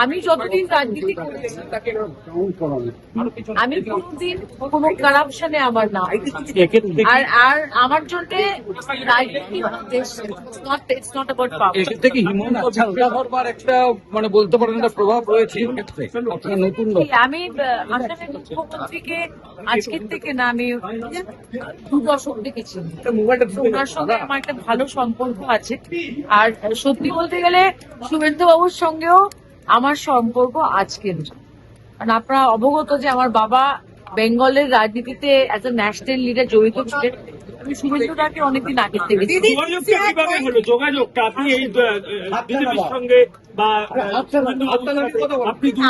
আমি যতদিন রাজনীতি করেছি আমি কোনোদিন কোনো কারাপশনে আমার নাম আর আমার জন্য রাজনীতি থেকে হিমন্ত বিশ্ব শর্মার একটা মানে বলতে পারেন একটা প্রভাব রয়েছে আপনার নতুন আমি আসামের মুখ্যমন্ত্রীকে আজকের থেকে না আমি 2 দশক দেখেছি। ওনার সঙ্গে আমার একটা ভালো সম্পর্ক আছে। আর সত্যি বলতে গেলে শুভেন্দু বাবুর সঙ্গেও আমার সম্পর্ক আজকের, কারণ আপনারা অবগত যে আমার বাবা বেঙ্গলের রাজনীতিতে এজ এ ন্যাশনাল লিডার জড়িত ছিলেন। আমি শুভেন্দুটাকে অনেকদিন আগে থেকে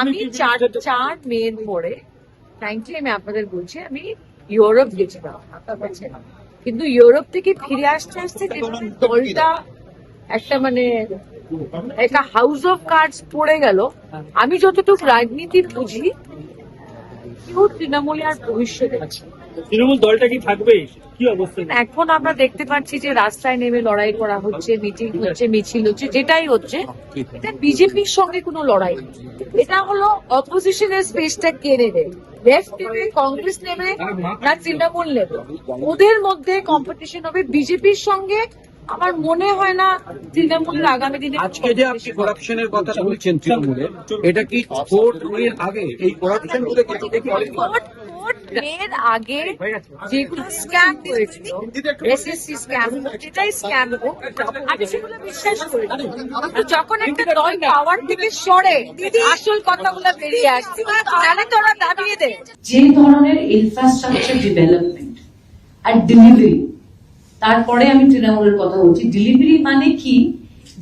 আমি 4 মের পরে ফ্র্যাঙ্কলি আমি আপনাদের বলছি আমি ইউরোপ গেছিলাম, কিন্তু ইউরোপ থেকে ফিরে আসতে আসতে দলটা একটা মানে একটা হাউস অফ কার্ডস পড়ে গেল। আমি যতটুকু রাজনীতি বুঝি তৃণমূলে আর ভবিষ্যতে তৃণমূল দলটা কি থাকবে, কি অবস্থা? এখন আমরা দেখতে পাচ্ছি যে রাস্তায় নেমে লড়াই করা হচ্ছে, মিটিং হচ্ছে, মিছিল হচ্ছে, যেটাই হচ্ছে এটা বিজেপির সঙ্গে কোনো লড়াই নেই। এটা হলো অপোজিশনের স্পেসটা কেড়ে নেয়। লেফট নেবে, কংগ্রেস নেবে না তৃণমূল নেবে, ওদের মধ্যে কম্পিটিশন হবে। বিজেপির সঙ্গে আমার মনে হয় না তৃণমূলের আগামী দিনে। আজকে যে আপনি করাপশনের কথা বলছেন তৃণমূলে, এটা কি ভোট এর আগে এই করাপশন গুলো কিছু দেখি এর আগে যেগুলো স্ক্যাম হয়েছিল, এসএসসি স্ক্যাম, যেটাই স্ক্যাম হোক, আমি সেগুলো বিশ্বাস করি। যখন একটা দল পাওয়ার থেকে সরে আসল কথাগুলো বেরিয়ে আসছে, তাহলে তো ওরা দাবিয়ে দেয়। যে ধরনের ইনফ্রাস্ট্রাকচার ডেভেলপমেন্ট আর ডেলিভারি, তারপরে আমি তৃণমূলের কথা বলছি। ডেলিভারি মানে কি,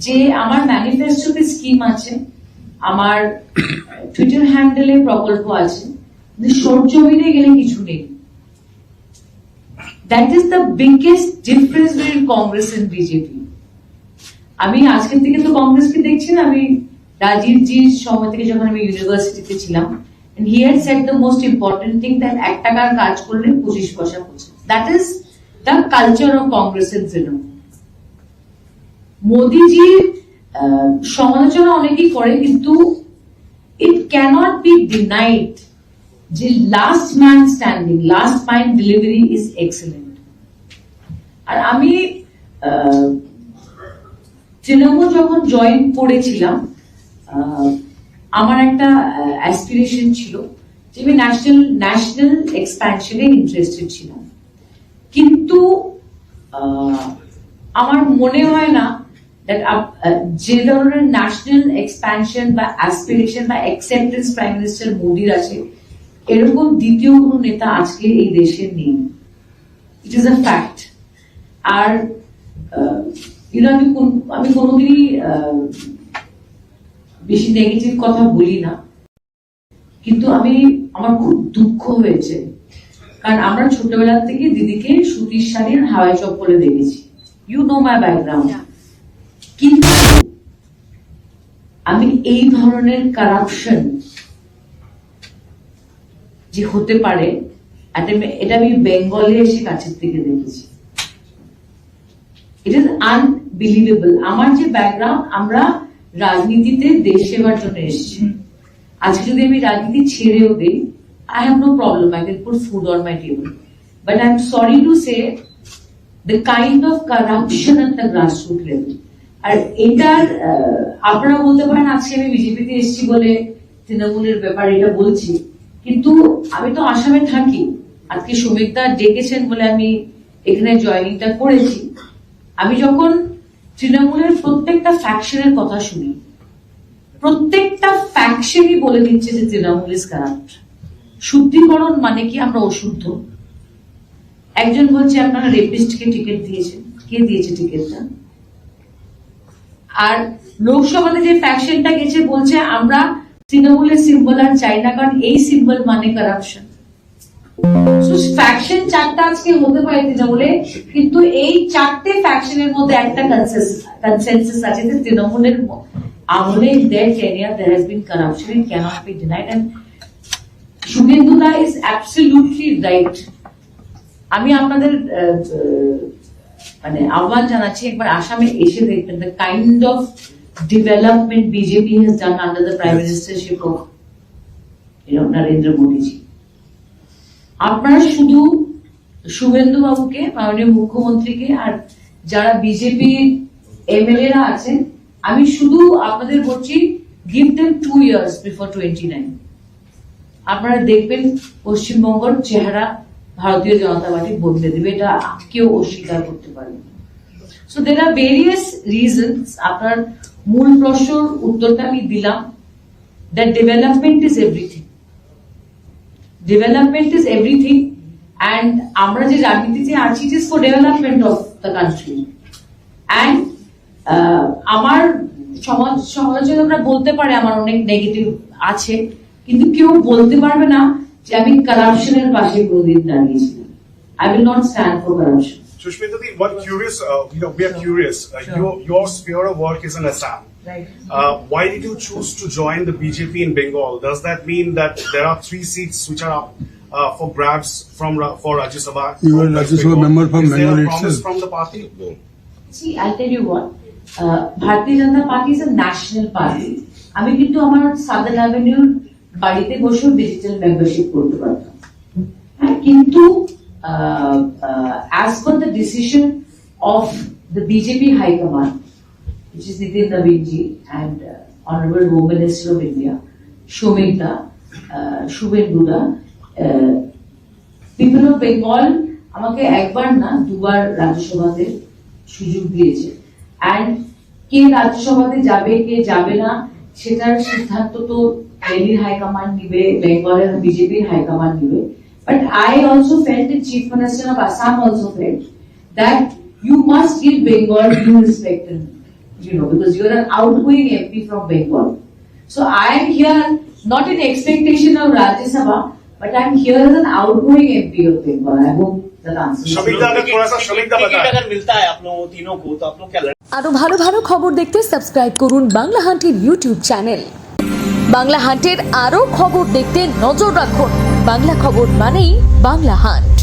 যে আমার ম্যানিফেস্টোতে স্কিম আছে, আমার টুইটার হ্যান্ডেলে প্রকল্প আছে, সরজমিনে গেলে কিছু নেই। That is the biggest difference between Congress and BJP. আমি আজকের থেকে তো কংগ্রেসকে দেখছি না, আমি রাজীব জির সময় থেকে যখন আমি ইউনিভার্সিটিতে ছিলাম, and he had said the most important thing that 1 টাকার কাজ করলে 25 পয়সা পৌঁছে। That is the culture of Congress and Trinamool. মোদিজির সমালোচনা অনেকেই করে, কিন্তু it cannot be denied যে last man standing, last mile delivery is excellent. আর আমি তৃণমূল যখন জয়েন করেছিলাম, আমার একটা অ্যাসপিরেশন ছিল যে আমি ন্যাশনাল এক্সপ্যানশনে ইন্টারেস্টেড ছিলাম, কিন্তু আমার মনে হয় না যে ধরনের ন্যাশনাল এক্সপ্যানশন বা অ্যাসপিরেশন বা অ্যাকসেপ্টেন্স প্রাইম মিনিস্টার মোদির আছে, এরকম দ্বিতীয় কোন নেতা আজকে এই দেশে নেই। It is a fact. আর আমি কোনোদিনই বেশি নেগেটিভ কথা বলি না, কিন্তু আমার খুব দুঃখ হয়েছে, কারণ আমরা ছোটবেলা থেকে দিদিকে সুতির শাড়ির হাওয়াই চপ্পলে দেখেছি। You know my background. কিন্তু আমি এই ধরনের কারাপশন যে হতে পারে, এটা আমি বেঙ্গলে এসে কাছের থেকে দেখেছি। It is unbelievable. আমার যে ব্যাকগ্রাউন্ড, আমরা রাজনীতিতে দেশ সেবার জন্য এসেছি। আজকে যদি আমি রাজনীতি ছেড়েও দিই, I have no problem. I can put food on my table. But I'm sorry to say, the kind of corruption at the grassroots level. আর এটার আপনারা বলতে পারেন আজকে আমি বিজেপিতে এসেছি বলে তৃণমূলের ব্যাপারে এটা বলছি, কিন্তু আমি তো আসামে থাকি। আজকে শ্রমিকদা ডেকেছেন বলে আমি এখানে জয়েনিংটা করেছি। আমি যখন তৃণমূলের প্রত্যেকটা ফ্যাকশনের কথা শুনি, প্রত্যেকটা ফ্যাকশনই বলে দিচ্ছে যে তৃণমূল ইজ কারাপ্ট। শুদ্ধিকরণ মানে কি, আমরা অশুদ্ধ। একজন বলছে আপনারা রেপিস্টকে টিকিট দিয়েছেন, কে দিয়েছে টিকিটটা? আর লোকসভাতে যে ফ্যাকশনটা গেছে বলছে আমরা তৃণমূলের সিম্বল আর চাই না, কারণ এই সিম্বল মানে কারাপশন। ফ্যাকশন 4টা আজকে হতে পারে তৃণমূলে, কিন্তু এই 4টে ফ্যাকশনের মধ্যে একটা কনসেনসাস আছে যে তৃণমূলের আমলে their tenure there has been corruption. It cannot be denied, and Shubhendu-da is absolutely right. আমি আপনাদের মানে আহ্বান জানাচ্ছি, একবার আসামে এসে দেখবেন the kind of development BJP has done under the Prime Ministership of Narendra Modi ji. আপনারা শুধু শুভেন্দু বাবুকে, মাননীয় মুখ্যমন্ত্রীকে আর যারা বিজেপি এমএলএরা আছেন, আমি শুধু আপনাদের বলছি, গিভ দেম 2 years বিফোর 29। আপনারা দেখবেন পশ্চিমবঙ্গের চেহারা ভারতীয় জনতা পার্টি বদলে দেবে, এটা কেউ অস্বীকার করতে পারে না। So there are various reasons. আপনার মূল প্রশ্নের উত্তরটা আমি দিলাম, that development is everything. Development is everything, and আমরা যে রাজনীতিতে আছি, it is for development of the country. And আমার সমালোচকরা বলতে পারে আমার অনেক নেগেটিভ আছে, কিন্তু কেউ বলতে পারবে না যে আমি কারাপশনের পাশে কোনদিন দাঁড়িয়েছিলাম। I will not stand for corruption. Sushmita, one curious, we are curious. Your sphere of work is in Assam. Right. Why did you choose to join the BJP in Bengal? Does that mean that there are 3 seats which are up for grabs for Rajya Sabha? You were Rajya Sabha member from Is there Bengal a promise itself. from the party? See, I'll tell you what. Bharatiya Janata Party is a national party. আমি কিন্তু আমার সাদান অ্যাভিনিউর বাড়িতে বসে digital membership করতে পারতাম, হ্যাঁ, কিন্তু as per the decision of the BJP High Command, which is Nitin Naveen-ji and Honorable Home Minister of India, Shomita, Shubhendu-da, people of Bengal আমাকে একবার না 2 বার রাজ্যসভাতে সুযোগ দিয়েছে। অ্যান্ড কে রাজ্যসভাতে যাবে কে যাবে না সেটার সিদ্ধান্ত তো দিল্লির হাইকমান্ড নিবে, বেঙ্গলের বিজেপির হাইকমান্ড নিবে। But I also felt, the Chief Minister of Assam also felt, that you must give Bengal due respect, and, because you are an outgoing MP from Bengal. So I am here not in expectation of Rajya Sabha, but I am here as an outgoing MP of Bengal. I hope that answers. Shamikda, अगर थोड़ा सा Shamikda बताएं। अगर मिलता है आप लोगों तीनों को, तो आप लोग क्या আরো ভালো ভালো খবর দেখতে সাবস্ক্রাইব করুন বাংলা হান্টের ইউটিউব চ্যানেল। বাংলা হান্টের আরো খবর দেখতে নজর রাখুন। বাংলা খবর মানেই বাংলা হান্ট।